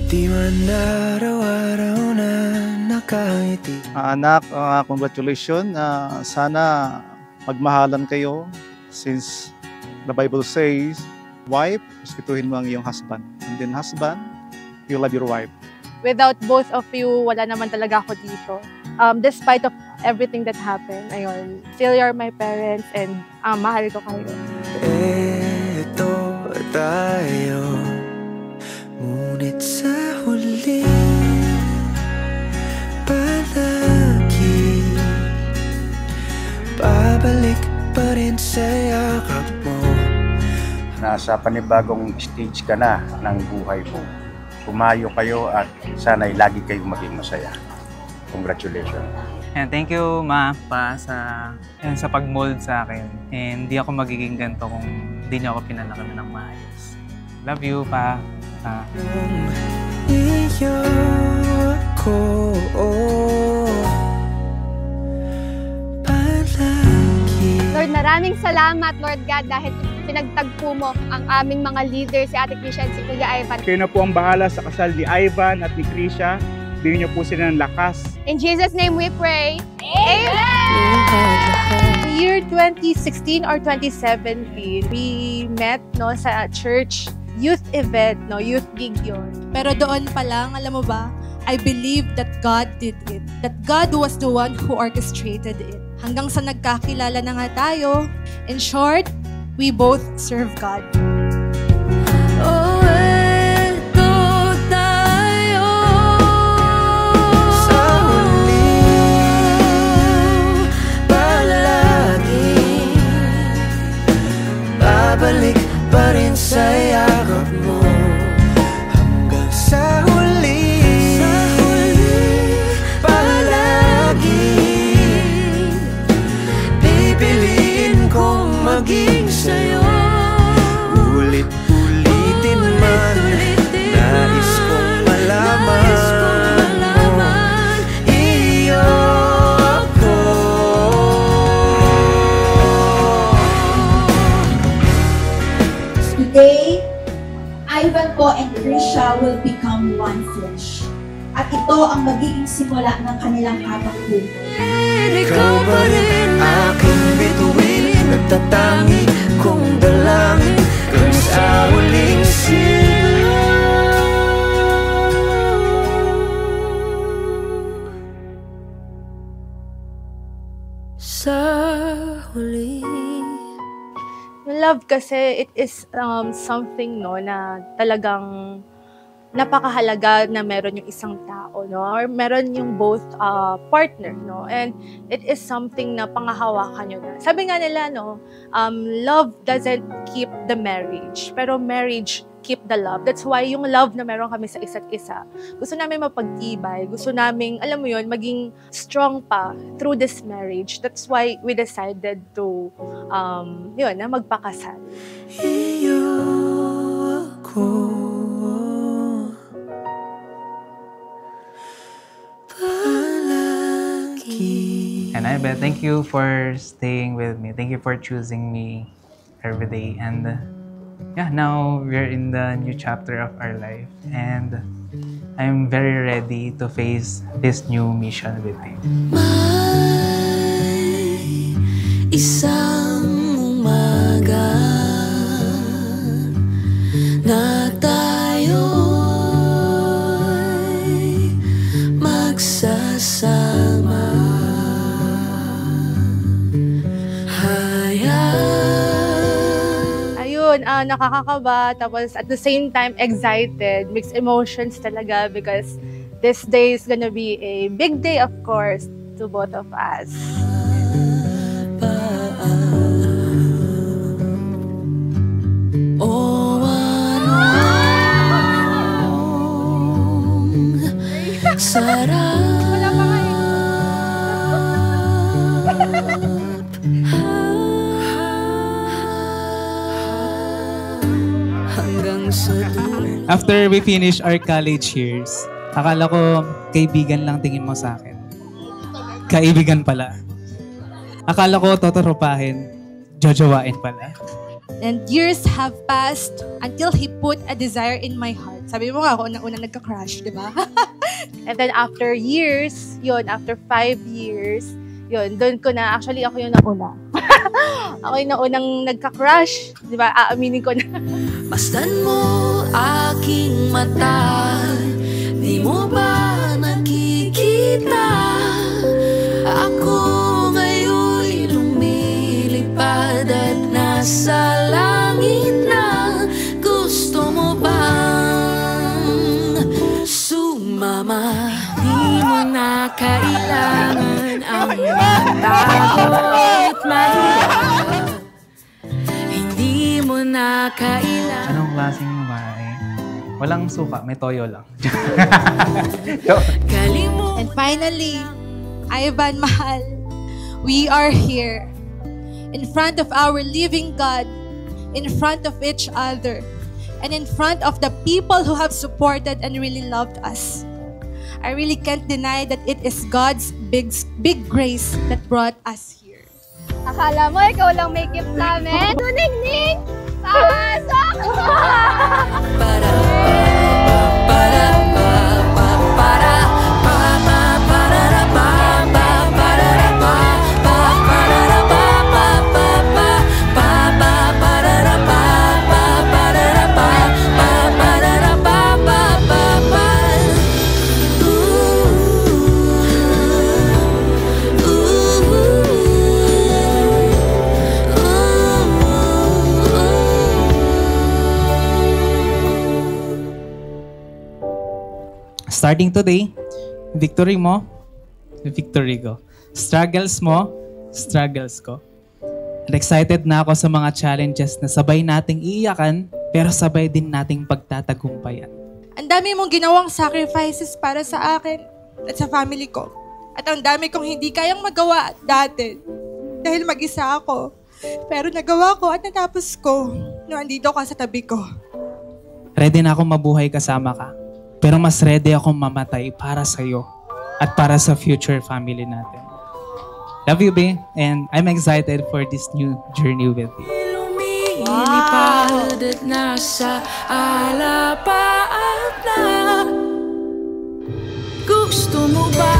Di man araw-araw na nakangiti. Anak, congratulations. Sana magmahalan kayo since the Bible says, wife, respetuhin mo ang iyong husband. And then husband, you love your wife. Without both of you, wala naman talaga ako dito. Despite of everything that happened, ayun, still you're my parents and mahal ko kayo. Eto tayo, ngunit sa huli, palagi babalik pa rin sa yakap mo. Nasa panibagong stage ka na ng buhay mo. Pumayo kayo at sana'y lagi kayong maging masaya. Congratulations. And thank you, Ma, Pa, sa pag-mold sa akin. And di ako magiging ganito kung di niyo ako pinalaki ng maayos. Love you, Pa. Iyo ako, palagi. Lord, maraming salamat, Lord God, dahil pinagtagpo mo ang aming mga leaders, si Ate Krisha at si Kuya Ivan. Kayo na po ang bahala sa kasal ni Ivan at ni Krisha. Bigyan niyo po sila ng lakas. In Jesus' name we pray. Amen! Year 2016 or 2017, we met sa church youth event, youth gig yun. Pero doon pa lang, alam mo ba, I believe that God did it. That God was the one who orchestrated it. Hanggang sa nagkakilala na nga tayo. In short, we both serve God. Oh, eto tayo sa huli, palagi babalik pa rin sa yakap mo. Hanggang sa huli, palagi pipiliin kong maging sa'yo. Ulit-ulitin man, nais kong malaman mo, iyo ako. Today, Ivan po and Krisha will become one flesh. At ito ang magiging simula ng kanilang habang buhay. Ikaw pa rin aking bituin, nagtatangi kong dalangin kung sa huling sa huli. Love kasi, it is something na talagang napakahalaga na meron yung isang tao, or meron yung both partner, and it is something na pangahawakan nyo na. Sabi nga nila, love doesn't keep the marriage, pero marriage keep the love. That's why yung love na meron kami sa isa't isa, gusto namin mapagtibay, gusto namin, alam mo yun, maging strong pa through this marriage. That's why we decided to, magpakasal. Iyo ako. And Ivan, thank you for staying with me. Thank you for choosing me every day. And now we're in the new chapter of our life. And I'm very ready to face this new mission with you. May isang umaga na tayo'y magsasama. Nakakakaba, tapos at the same time excited, mixed emotions talaga because this day is gonna be a big day, of course, to both of us. Wala pa nga After we finish our college years, akala ko kaibigan lang tingin mo sa akin. Kaibigan pala. Akala ko totorupahin, jojowain pala. And years have passed until He put a desire in my heart. Sabi mo nga, ako unang-unang nagka-crush, di ba? And then after years, after 5 years, doon ko na, actually ako yung nauna. Ako yung naunang nagka-crush, di ba? Aaminin ko na. Masdan mo aking mata, di mo ba nakikita? Ako ngayon'y lumilipad at nasa langit na. Gusto mo bang sumama? Di mo na kailangan ang matakot mahirap. Hindi mo na kailangan. Anong klaseng babae? Walang suka, may toyo lang. And finally, Ivan, mahal, we are here in front of our living God, in front of each other, and in front of the people who have supported and really loved us. I really can't deny that it is God's big grace that brought us here. Akala mo, ikaw lang may gift namin? Nuningning! Pasok! Starting today, victory mo, victory ko. Struggles mo, struggles ko. And excited na ako sa mga challenges na sabay nating iiyakan, pero sabay din nating pagtatagumpayan. Ang dami mong ginawang sacrifices para sa akin at sa family ko. At ang dami kong hindi kayang magawa dati dahil mag-isa ako. Pero nagawa ko at natapos ko nung andito ka sa tabi ko. Ready na akong mabuhay kasama ka. Pero mas ready akong mamatay para sa'yo at para sa future family natin. Love you, babe. And I'm excited for this new journey with you. Lumilipad at nasa alapaap na. Gusto mo ba